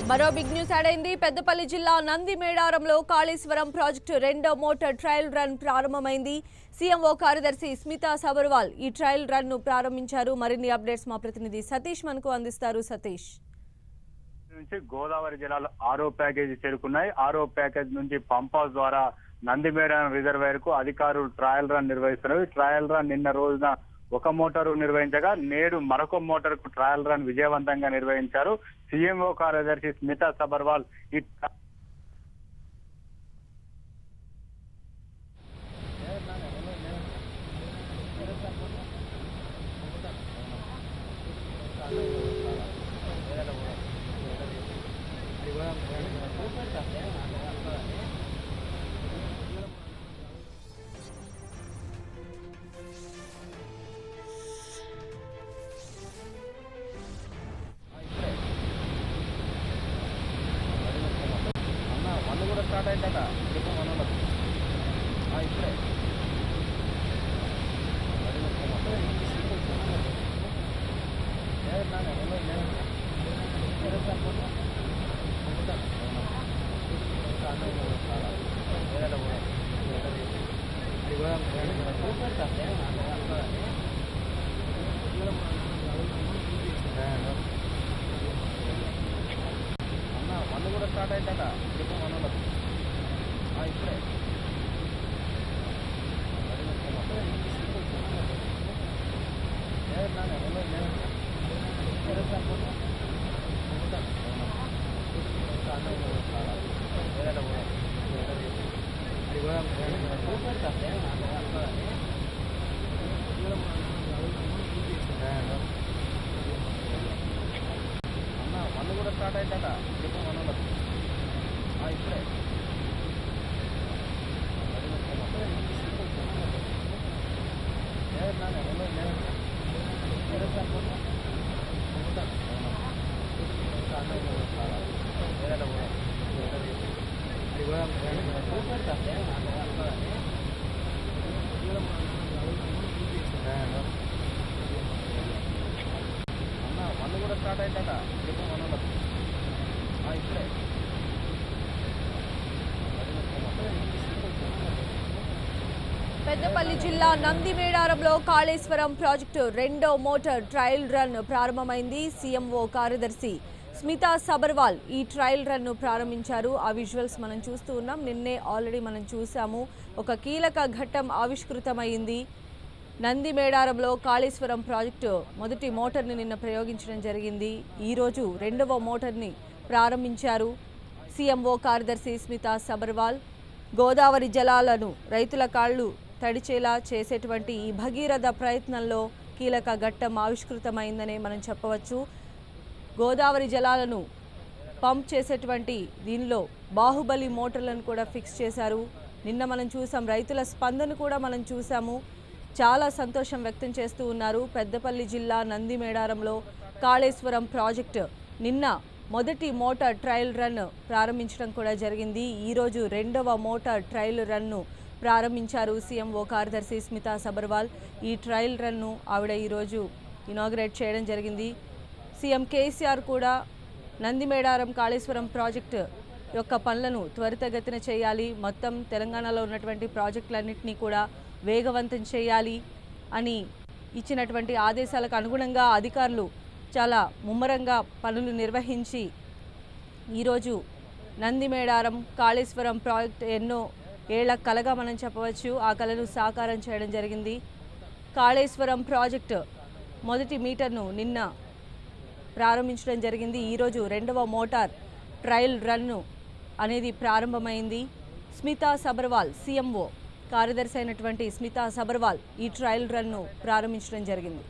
మరో big news అయింది. పెద్దపల్లి జిల్లా నందిమేడారంలో కాళేశ్వరం ప్రాజెక్టు రెండో మోటార్ ట్రయల్ రన్ ప్రారంభమైంది. సీఎంఓ కార్యదర్శి స్మితా సబర్వాల్ ఈ ట్రయల్ రన్ ను ప్రారంభించారు. మరిన్ని అప్డేట్స్ మా ప్రతినిధి సతీష్ మనకు అందిస్తారు. సతీష్ నుంచి గోదావరి జిల్లాలో 6వ ప్యాకేజీ చేరుకున్నాయి. 6వ ప్యాకేజ్ నుంచి పంపాస్ ద్వారా నందిమేడారం రిజర్వాయర్ కు అధికారులు ట్రయల్ రన్ నిర్వహిస్తున్నారు. ట్రయల్ రన్ నిన్న రోజున ఒక మోటారు నిర్వహించగా నేడు మరొక మోటార్ కు ట్రయల్ రన్ విజయవంతంగా నిర్వహించారు. సీఎంఓ కార్యదర్శి స్మితా సబర్వాల్ ఈ స్టార్ట్ అయిందట చెప్పు మనలో ఇప్పుడే అన్న కూడా స్టార్ట్ అయిందట చెప్పు మనలో ఇప్పుడే అన్న కూడా స్టార్ట్ అయిందట చెప్పు మనలో ఇప్పుడే అన్న కూడా స్టార్ట్ అయిందట చెప్పు మనలో ఇప్పుడే పెద్దపల్లి జిల్లా నందిమేడారంలో కాళేశ్వరం ప్రాజెక్టు రెండో మోటార్ ట్రయల్ రన్ ప్రారంభమైంది. సీఎంఓ కార్యదర్శి స్మితా సబర్వాల్ ఈ ట్రయల్ రన్ ను ప్రారంభించారు. ఆ విజువల్స్ మనం చూస్తూ ఉన్నాం. నిన్నే ఆల్రెడీ మనం చూసాము. ఒక కీలక ఘట్టం ఆవిష్కృతమైంది. నందిమేడారంలో కాళేశ్వరం ప్రాజెక్టు మొదటి మోటార్ని నిన్న ప్రయోగించడం జరిగింది. ఈరోజు రెండవ మోటార్ని ప్రారంభించారు సీఎంఓ కార్యదర్శి స్మితా సబర్వాల్. గోదావరి జలాలను రైతుల కాళ్లు తడిచేలా చేసేటువంటి ఈ భగీరథ ప్రయత్నంలో కీలక ఘట్టం ఆవిష్కృతమైందనే మనం చెప్పవచ్చు. గోదావరి జలాలను పంప్ చేసేటువంటి దీనిలో బాహుబలి మోటార్లను కూడా ఫిక్స్ చేశారు. నిన్న మనం చూసాం, రైతుల స్పందన కూడా మనం చూసాము. చాలా సంతోషం వ్యక్తం చేస్తూ ఉన్నారు. పెద్దపల్లి జిల్లా నందిమేడారంలో కాళేశ్వరం ప్రాజెక్టు నిన్న మొదటి మోటార్ ట్రయల్ రన్ ప్రారంభించడం కూడా జరిగింది. ఈరోజు రెండవ మోటార్ ట్రయల్ రన్ను ప్రారంభించారు సీఎంఓ కార్యదర్శి స్మితా సబర్వాల్. ఈ ట్రయల్ రన్ను ఆవిడ ఈరోజు ఇనాగ్రేట్ చేయడం జరిగింది. సీఎం కేసీఆర్ కూడా నందిమేడారం కాళేశ్వరం ప్రాజెక్టు యొక్క పనులను త్వరితగతిన చేయాలి, మొత్తం తెలంగాణలో ఉన్నటువంటి ప్రాజెక్టులన్నింటినీ కూడా వేగవంతం చేయాలి అని ఇచ్చినటువంటి ఆదేశాలకు అనుగుణంగా అధికారులు చాలా ముమ్మరంగా పనులు నిర్వహించి ఈరోజు నందిమేడారం కాళేశ్వరం ప్రాజెక్టు ఎన్నో ఏళ్ల కలగా మనం చెప్పవచ్చు. ఆ కలను సాకారం చేయడం జరిగింది. కాళేశ్వరం ప్రాజెక్టు మొదటి మీటర్ను నిన్న ప్రారంభించడం జరిగింది. ఈరోజు రెండవ మోటార్ ట్రయల్ రన్ను అనేది ప్రారంభమైంది. స్మితా సబర్వాల్ సీఎంఓ కార్యదర్శి అయినటువంటి స్మితా సబర్వాల్ ఈ ట్రయల్ రన్ను ప్రారంభించడం జరిగింది.